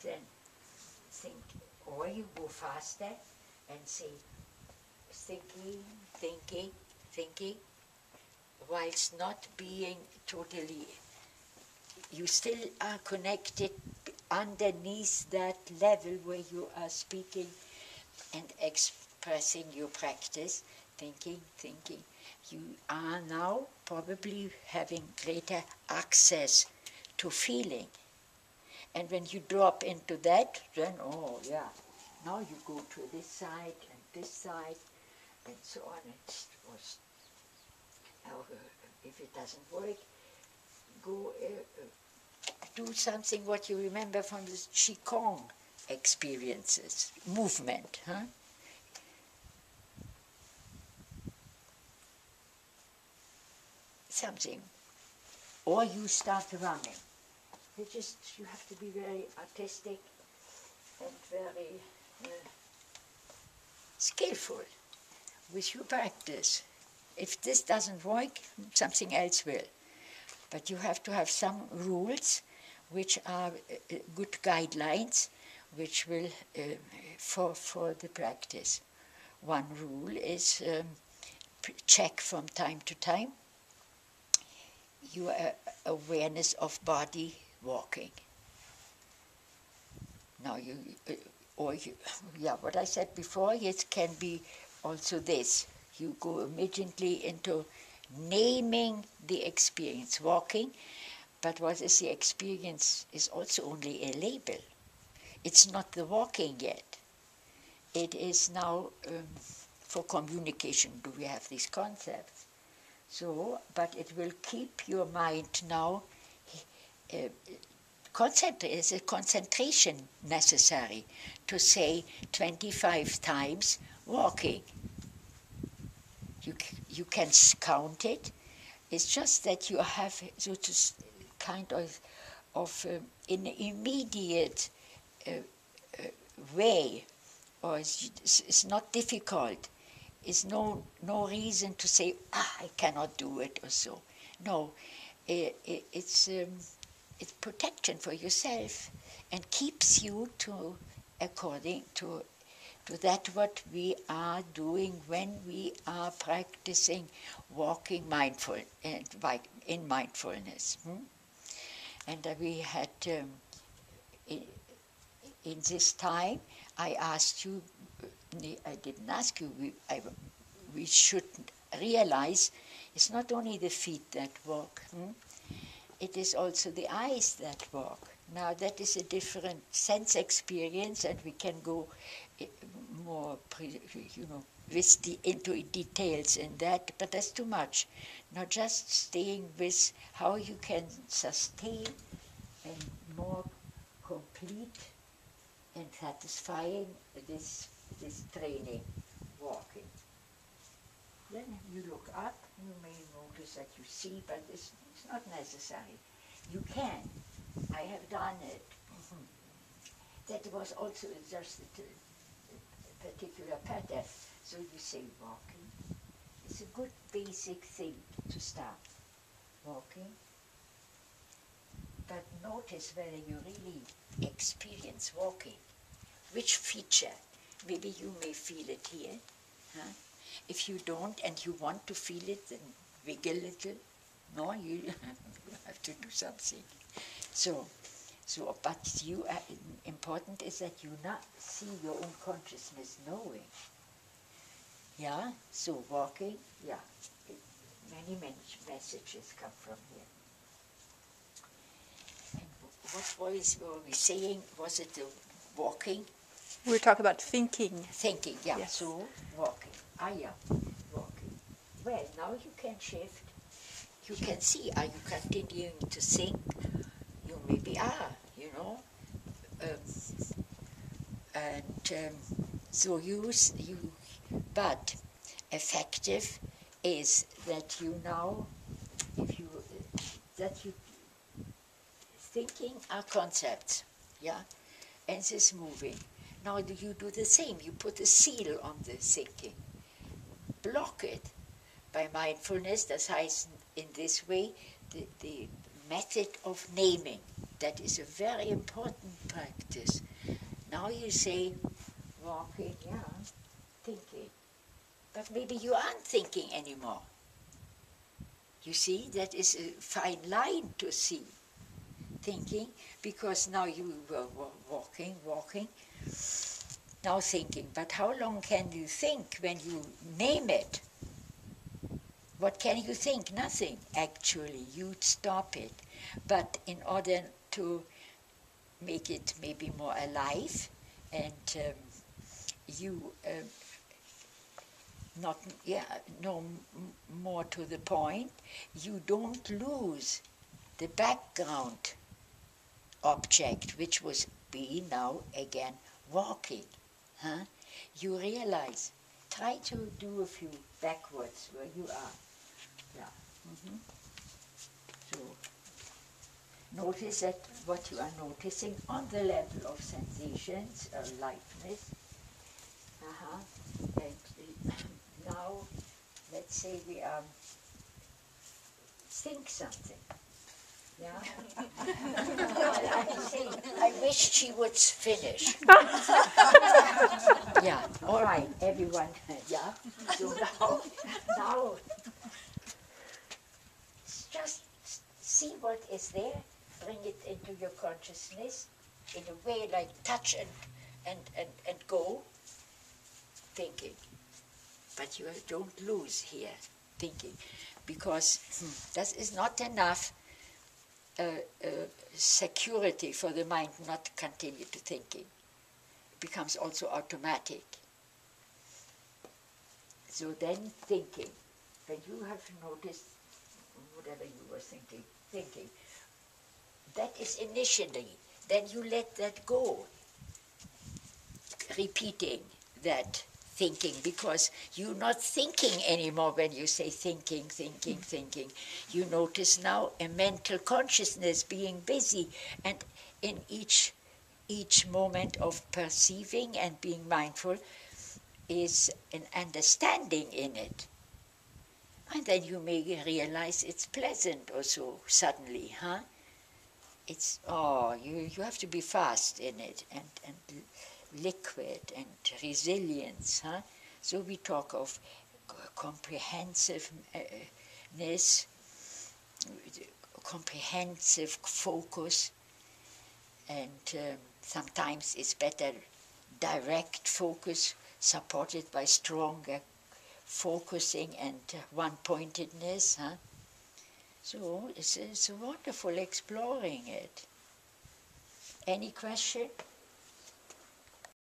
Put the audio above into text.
then think, or you go faster and say, thinking, thinking, thinking, whilst not being totally, you still are connected underneath that level where you are speaking and expressing your practice, thinking, thinking. You are now probably having greater access to feeling. And when you drop into that, then, oh yeah, now you go to this side and this side and so on. If it doesn't work, go do something what you remember from the Qigong experiences, movement. Huh? Something. Or you start running. You have to be very artistic and very skillful with your practice. If this doesn't work, something else will. But you have to have some rules which are good guidelines which will for the practice. One rule is check from time to time your awareness of body walking. Now what I said before, it can be also this. You go immediately into naming the experience, walking, but what is the experience is also only a label. It's not the walking yet. It is now for communication, do we have these concepts? So, but it will keep your mind now, is a concentration necessary to say 25 times walking. You can count it. It's just that you have kind of in an immediate way, or it's not difficult. It's no reason to say, I cannot do it or so. No, it's protection for yourself and keeps you according to that what we are doing when we are practicing walking in mindfulness. And we had, in this time, I asked you, I didn't ask you, we should realize it's not only the feet that walk, it is also the eyes that walk. Now that is a different sense experience, and we can go more, into details in that, but that's too much. Now just staying with how you can sustain and more complete and satisfying this training, walking. Then you look up, you may notice that you see, but it's not necessary. You can. I have done it. That was also just a particular pattern. So you say walking. It's a good basic thing to start. Walking. But notice whether you really experience walking. Which feature? Maybe you may feel it here. Huh? If you don't and you want to feel it, then wiggle a little. No, you have to do something. But important is that you not see your own consciousness knowing. Yeah, so walking, yeah, many messages come from here. And what were we saying? Was it the walking? We were talking about thinking. Thinking, yeah, yes. So walking. Yeah, walking. Well, now you can shift. You can see, are you continuing to think? You maybe are, but effective is that you now, thinking are concepts, yeah, and this moving. Now you do the same, you put a seal on the thinking, block it by mindfulness, das heißt in this way, the method of naming. That is a very important practice. Now you say, walking, yeah, thinking. But maybe you aren't thinking anymore. You see, that is a fine line to see. Thinking, because now you were walking, now thinking. But how long can you think when you name it? What can you think? Nothing, actually. You'd stop it. But in order to make it maybe more alive, and you not, yeah, no more to the point, you don't lose the background object, which was be now again walking. Huh? You realize, try to do a few backwards where you are. Yeah. So notice that what you are noticing on the level of sensations, lightness. And now, let's say we think something. Yeah. I wish she would finish. Yeah. All right, everyone. Yeah. So now, just see what is there. Bring it into your consciousness in a way like touch and go. Thinking. But you don't lose here thinking, because that is not enough security for the mind not to continue to thinking. It becomes also automatic. So then thinking, when you have noticed whatever you were thinking, that is initially, then you let that go, repeating that thinking, because you're not thinking anymore when you say thinking. You notice now a mental consciousness being busy, and in each moment of perceiving and being mindful is an understanding in it. And then you may realize it's pleasant or so suddenly, huh? It's, you have to be fast in it, and liquid and resilience. Huh? So we talk of comprehensiveness, comprehensive focus, and sometimes it's better direct focus supported by stronger focusing and one-pointedness. Huh? So it's wonderful exploring it. Any question?